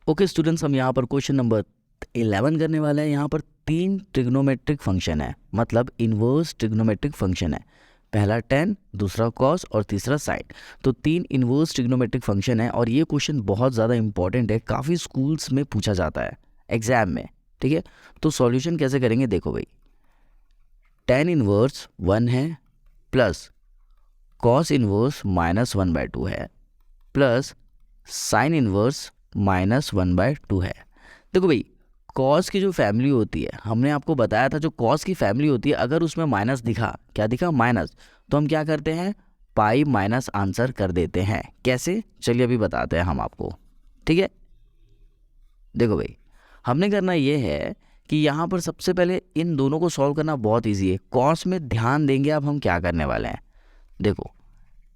Okay students, हम यहाँ पर क्वेश्चन नंबर 11 करने वाले हैं। यहाँ पर 3 ट्रिग्नोमेट्रिक फंक्शन है, मतलब इन्वर्स ट्रिग्नोमेट्रिक फंक्शन है। पहला tan, दूसरा cos और तीसरा sin। तो 3 इन्वर्स ट्रिग्नोमेट्रिक फंक्शन है और ये क्वेश्चन बहुत ज़्यादा इंपॉर्टेंट है, काफ़ी स्कूल्स में पूछा जाता है एग्जाम में। ठीक है, तो सॉल्यूशन कैसे करेंगे देखो भाई। tan इन्वर्स 1 है प्लस cos इन्वर्स -1/2 है प्लस sin इन्वर्स -1/2 है। देखो भाई, कॉस की जो फैमिली होती है, हमने आपको बताया था जो कॉस की फैमिली होती है, अगर उसमें माइनस दिखा, क्या दिखा माइनस, तो हम क्या करते हैं पाई माइनस आंसर कर देते हैं। कैसे, चलिए अभी बताते हैं हम आपको। ठीक है, देखो भाई, हमने करना ये है कि यहाँ पर सबसे पहले इन दोनों को सॉल्व करना बहुत ईजी है। कॉस में ध्यान देंगे अब हम क्या करने वाले हैं। देखो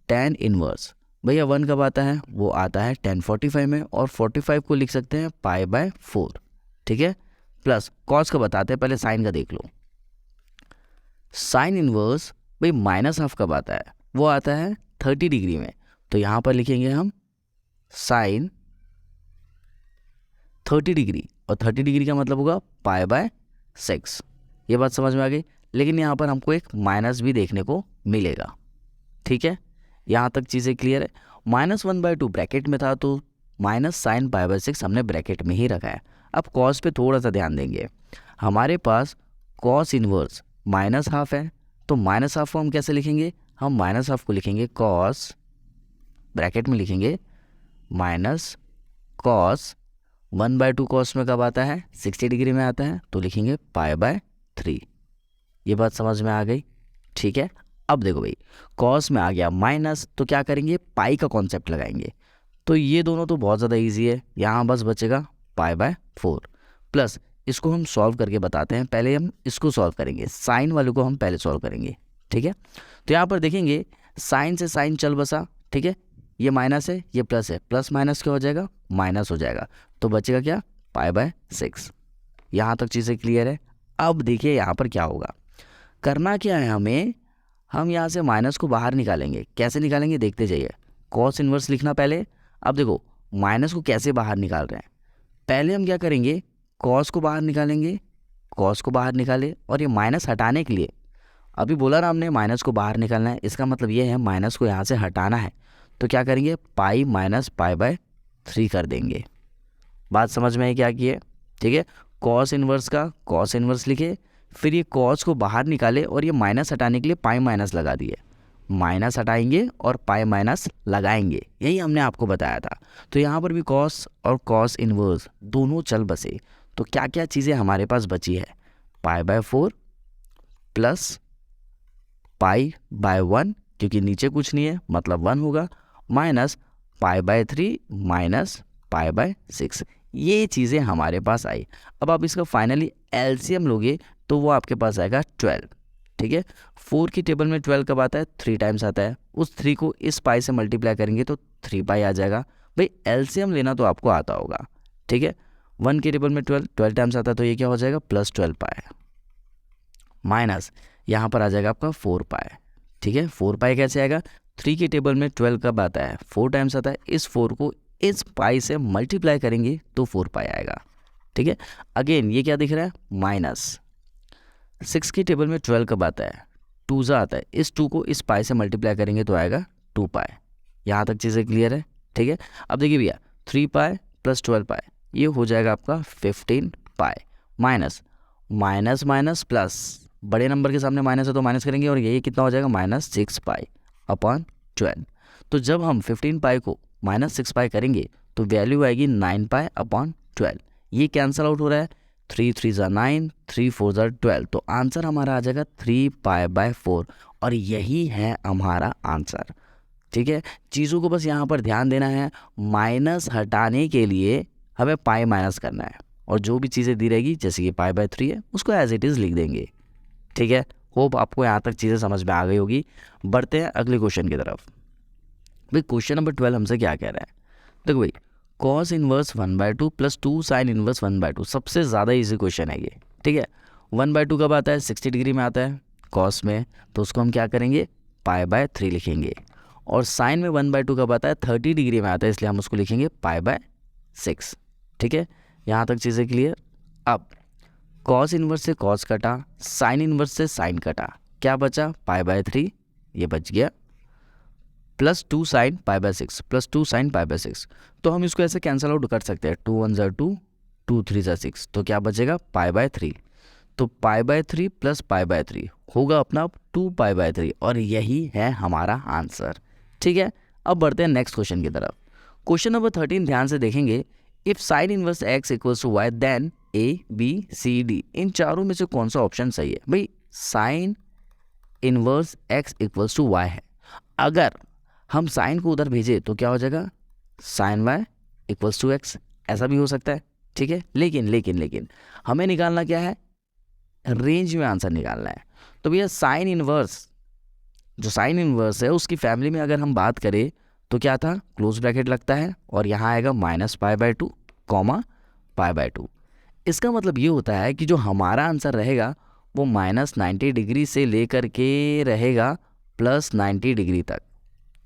tan इनवर्स भैया 1 कब आता है, वो आता है tan 45 में, और 45 को लिख सकते हैं π/4। ठीक है, प्लस कॉस का बताते हैं, पहले साइन का देख लो। साइन इनवर्स भाई -½ कब आता है, वो आता है 30 डिग्री में, तो यहाँ पर लिखेंगे हम साइन 30 डिग्री, और 30 डिग्री का मतलब होगा π/6। ये बात समझ में आ गई, लेकिन यहाँ पर हमको एक माइनस भी देखने को मिलेगा। ठीक है, यहाँ तक चीज़ें क्लियर है। -1/2 ब्रैकेट में था, तो माइनस साइन π/6 हमने ब्रैकेट में ही रखा है। अब कॉस पे थोड़ा सा ध्यान देंगे। हमारे पास कॉस इनवर्स -½ है, तो -½ को हम कैसे लिखेंगे, हम -½ को लिखेंगे कॉस, ब्रैकेट में लिखेंगे माइनस कॉस 1/2। कॉस में कब आता है, 60 डिग्री में आता है, तो लिखेंगे π/3। ये बात समझ में आ गई। ठीक है, अब देखो भाई, कॉस में आ गया माइनस, तो क्या करेंगे पाई का कॉन्सेप्ट लगाएंगे। तो ये दोनों तो बहुत ज़्यादा इजी है, यहाँ बस बचेगा π/4 प्लस इसको हम सॉल्व करके बताते हैं। पहले हम इसको सॉल्व करेंगे, साइन वाले को हम पहले सॉल्व करेंगे। ठीक है, तो यहाँ पर देखेंगे साइन से साइन चल बसा। ठीक है, ये माइनस है, ये प्लस है, प्लस माइनस क्या हो जाएगा, माइनस हो जाएगा, तो बचेगा क्या π/6। यहाँ तक चीज़ें क्लियर है। अब देखिए यहाँ पर क्या होगा, करना क्या है हमें, हम यहाँ से माइनस को बाहर निकालेंगे। कैसे निकालेंगे देखते जाइए, कॉस इन्वर्स लिखना पहले। अब देखो माइनस को कैसे बाहर निकाल रहे हैं, पहले हम क्या करेंगे कॉस को बाहर निकालेंगे, कॉस को बाहर निकाले, और ये माइनस हटाने के लिए, अभी बोला ना हमने माइनस को बाहर निकालना है, इसका मतलब ये है माइनस को यहाँ से हटाना है, तो क्या करेंगे पाई माइनस π/3 कर देंगे। बात समझ में आई क्या की है। ठीक है, कॉस इन्वर्स का कॉस इन्वर्स लिखे, फिर ये कॉस को बाहर निकाले और ये माइनस हटाने के लिए पाई माइनस लगा दिए, माइनस हटाएंगे और पाई माइनस लगाएंगे, यही हमने आपको बताया था। तो यहाँ पर भी कॉस और कॉस इन्वर्स दोनों चल बसे, तो क्या क्या चीज़ें हमारे पास बची है, π/4 प्लस π/1, क्योंकि नीचे कुछ नहीं है मतलब 1 होगा, माइनस π/3 माइनस π/6। ये चीज़ें हमारे पास आई। अब आप इसका फाइनली एलसीएम लोगे तो वो आपके पास आएगा 12। ठीक है, 4 की टेबल में 12 कब आता है, 3 टाइम्स आता है, उस 3 को इस पाई से मल्टीप्लाई करेंगे तो 3 पाई आ जाएगा। भाई एलसीएम लेना तो आपको आता होगा। ठीक है, 1 की टेबल में 12 टाइम्स आता है, तो ये क्या हो जाएगा +12 पाई, माइनस यहाँ पर आ जाएगा आपका 4 पाई। ठीक है, 4 पाई कैसे आएगा, 3 की टेबल में 12 कब आता है, 4 टाइम्स आता है, इस 4 को इस पाई से मल्टीप्लाई करेंगे तो 4 पाई आएगा। ठीक है, अगेन ये क्या दिख रहा है माइनस 6 की टेबल में 12 कब आता है, 2 ज़ा आता है, इस 2 को इस पाई से मल्टीप्लाई करेंगे तो आएगा 2 पाई। यहाँ तक चीज़ें क्लियर है। ठीक है, अब देखिए भैया 3 पाई प्लस 12 पाई, ये हो जाएगा आपका 15 पाई, माइनस माइनस माइनस प्लस, बड़े नंबर के सामने माइनस है तो माइनस करेंगे, और यही कितना हो जाएगा -6 पाई अपॉन 12। तो जब हम 15 पाई को -6 पाई करेंगे तो वैल्यू आएगी 9 पाई अपॉन 12। ये कैंसल आउट हो रहा है, 3 3 ज़ा 9, 3 4 ज़ा 12, तो आंसर हमारा आ जाएगा 3 π/4, और यही है हमारा आंसर। ठीक है, चीज़ों को बस यहाँ पर ध्यान देना है, माइनस हटाने के लिए हमें पाई माइनस करना है, और जो भी चीज़ें दी रहेगी जैसे कि π/3 है उसको एज इट इज़ लिख देंगे। ठीक है, होप आपको यहाँ तक चीज़ें समझ में आ गई होगी। बढ़ते हैं अगले क्वेश्चन की तरफ। भाई क्वेश्चन नंबर 12 हमसे क्या कह रहा है, देखो भाई cos inverse 1/2 plus 2 sine inverse 1/2, सबसे ज़्यादा इजी क्वेश्चन है ये। ठीक है, 1/2 कब आता है, 60 डिग्री में आता है कॉस में, तो उसको हम क्या करेंगे π/3 लिखेंगे, और साइन में 1/2 कब आता है, 30 डिग्री में आता है, इसलिए हम उसको लिखेंगे π/6। ठीक है, यहाँ तक चीज़ें क्लियर। अब कॉस इन्वर्स से कॉस कटा, साइन इन्वर्स से साइन कटा, क्या बचा π/3, ये बच गया, प्लस 2 साइन π/6, प्लस 2 साइन π/6। तो हम इसको ऐसे कैंसिल आउट कर सकते हैं, 2 1 ज़ा 2, 2 3 ज़ा 6, तो क्या बचेगा π/3। तो π/3 प्लस π/3 होगा अपना 2π/3 और यही है हमारा आंसर। ठीक है, अब बढ़ते हैं नेक्स्ट क्वेश्चन की तरफ। क्वेश्चन नंबर 13 ध्यान से देखेंगे। If sine inverse x equals to y then ABCD, इन चारों में से कौन सा ऑप्शन सही है? भाई sine inverse x equals to y है, अगर हम साइन को उधर भेजे तो क्या हो जाएगा sine y equals to x, ऐसा भी हो सकता है। ठीक है, लेकिन हमें निकालना क्या है, रेंज में आंसर निकालना है। तो भैया साइन इनवर्स, जो साइन इनवर्स है उसकी फैमिली में अगर हम बात करें तो क्या था, क्लोज ब्रैकेट लगता है और यहाँ आएगा -π/2 कॉमा π/2। इसका मतलब ये होता है कि जो हमारा आंसर रहेगा वो -90 डिग्री से लेकर के रहेगा +90 डिग्री तक।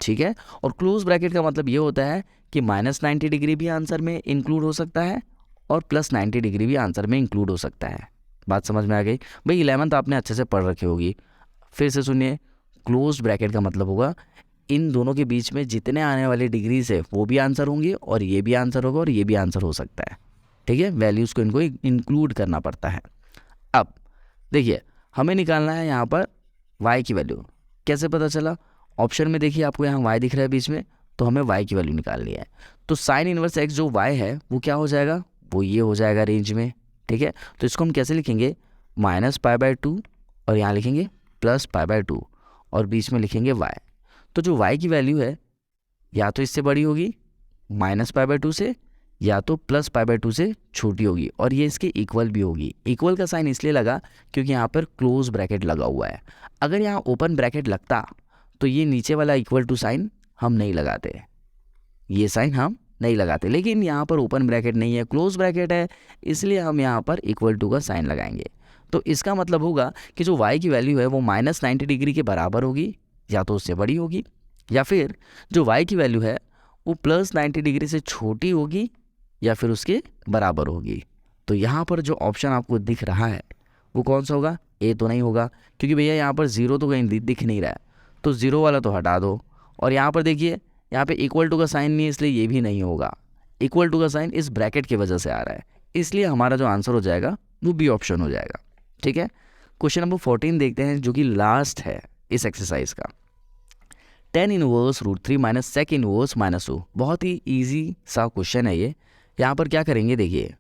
ठीक है, और क्लोज ब्रैकेट का मतलब ये होता है कि -90 डिग्री भी आंसर में इंक्लूड हो सकता है और +90 डिग्री भी आंसर में इंक्लूड हो सकता है। बात समझ में आ गई? भाई 11th आपने अच्छे से पढ़ रखी होगी। फिर से सुनिए, क्लोज ब्रैकेट का मतलब होगा इन दोनों के बीच में जितने आने वाले डिग्री से वो भी आंसर होंगे और ये भी आंसर होगा और ये भी आंसर हो सकता है। ठीक है, वैल्यूज़ को इनको इंक्लूड करना पड़ता है। अब देखिए हमें निकालना है यहाँ पर y की वैल्यू। कैसे पता चला? ऑप्शन में देखिए आपको यहाँ y दिख रहा है बीच में, तो हमें y की वैल्यू निकालनी है। तो साइन इनवर्स x जो y है वो क्या हो जाएगा, वो ये हो जाएगा रेंज में। ठीक है, तो इसको हम कैसे लिखेंगे, -π/2 और यहाँ लिखेंगे +π/2 और बीच में लिखेंगे y। तो जो y की वैल्यू है या तो इससे बड़ी होगी -π/2 से, या तो +π/2 से छोटी होगी, और ये इसके इक्वल भी होगी। इक्वल का साइन इसलिए लगा क्योंकि यहाँ पर क्लोज ब्रैकेट लगा हुआ है। अगर यहाँ ओपन ब्रैकेट लगता तो ये नीचे वाला इक्वल टू साइन हम नहीं लगाते, ये साइन हम नहीं लगाते, लेकिन यहाँ पर ओपन ब्रैकेट नहीं है, क्लोज ब्रैकेट है, इसलिए हम यहाँ पर इक्वल टू का साइन लगाएंगे। तो इसका मतलब होगा कि जो y की वैल्यू है वो -90 डिग्री के बराबर होगी, या तो उससे बड़ी होगी, या फिर जो y की वैल्यू है वो +90 डिग्री से छोटी होगी या फिर उसके बराबर होगी। तो यहाँ पर जो ऑप्शन आपको दिख रहा है वो कौन सा होगा? ए तो नहीं होगा, क्योंकि भैया यहाँ पर 0 तो कहीं दिख नहीं रहा है, तो 0 वाला तो हटा दो। और यहाँ पर देखिए यहाँ पे इक्वल टू का साइन नहीं है, इसलिए ये भी नहीं होगा। इक्वल टू का साइन इस ब्रैकेट की वजह से आ रहा है, इसलिए हमारा जो आंसर हो जाएगा वो बी ऑप्शन हो जाएगा। ठीक है, क्वेश्चन नंबर 14 देखते हैं जो कि लास्ट है इस एक्सरसाइज का। tan inverse √3 minus sec inverse -2, बहुत ही ईजी सा क्वेश्चन है ये। यहाँ पर क्या करेंगे देखिए,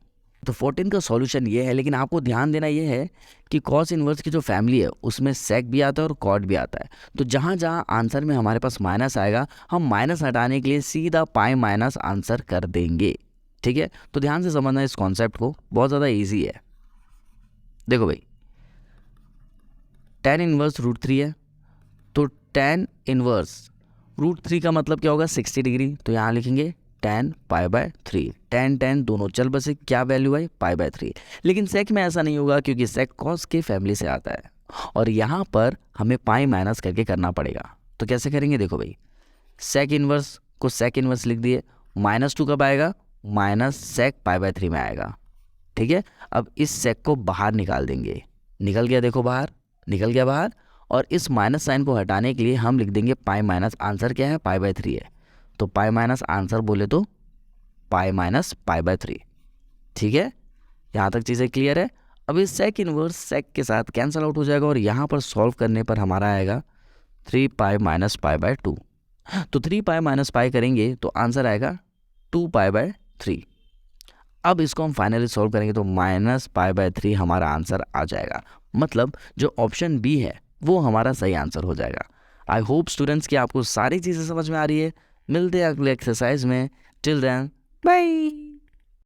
तो 14 का सॉल्यूशन ये है, लेकिन आपको ध्यान देना ये है कि कॉस इनवर्स की जो फैमिली है उसमें सेक भी आता है और कॉट भी आता है। तो जहाँ जहाँ आंसर में हमारे पास माइनस आएगा हम माइनस हटाने के लिए सीधा पाई माइनस आंसर कर देंगे। ठीक है, तो ध्यान से समझना इस कॉन्सेप्ट को, बहुत ज़्यादा ईजी है। देखो भाई tan इनवर्स √3 है, तो tan इनवर्स √3 का मतलब क्या होगा 60 डिग्री, तो यहाँ लिखेंगे tan π/3। tan दोनों चल बसे, क्या वैल्यू है π/3। लेकिन सेक में ऐसा नहीं होगा क्योंकि सेक कॉस के फैमिली से आता है, और यहाँ पर हमें पाई माइनस करके करना पड़ेगा। तो कैसे करेंगे, देखो भाई सेक इनवर्स को सेक इनवर्स लिख दिए, -2 कब आएगा, -sec π/3 में आएगा। ठीक है, अब इस सेक को बाहर निकाल देंगे, निकल गया, देखो बाहर निकल गया बाहर, और इस माइनस साइन को हटाने के लिए हम लिख देंगे पाई माइनस, आंसर क्या है π/3 है, तो पाई माइनस आंसर बोले तो पाई माइनस π/3। ठीक है, यहाँ तक चीज़ें क्लियर है। अब इस सेक इनवर्स सेक के साथ कैंसिल आउट हो जाएगा और यहाँ पर सॉल्व करने पर हमारा आएगा 3 पाई माइनस π/2। तो 3 पाई माइनस पाई करेंगे तो आंसर आएगा 2 π/3। अब इसको हम फाइनली सॉल्व करेंगे तो -π/3 हमारा आंसर आ जाएगा। मतलब जो ऑप्शन बी है वो हमारा सही आंसर हो जाएगा। आई होप स्टूडेंट्स कि आपको सारी चीज़ें समझ में आ रही है। मिलते हैं अगले एक्सरसाइज में। Till then bye.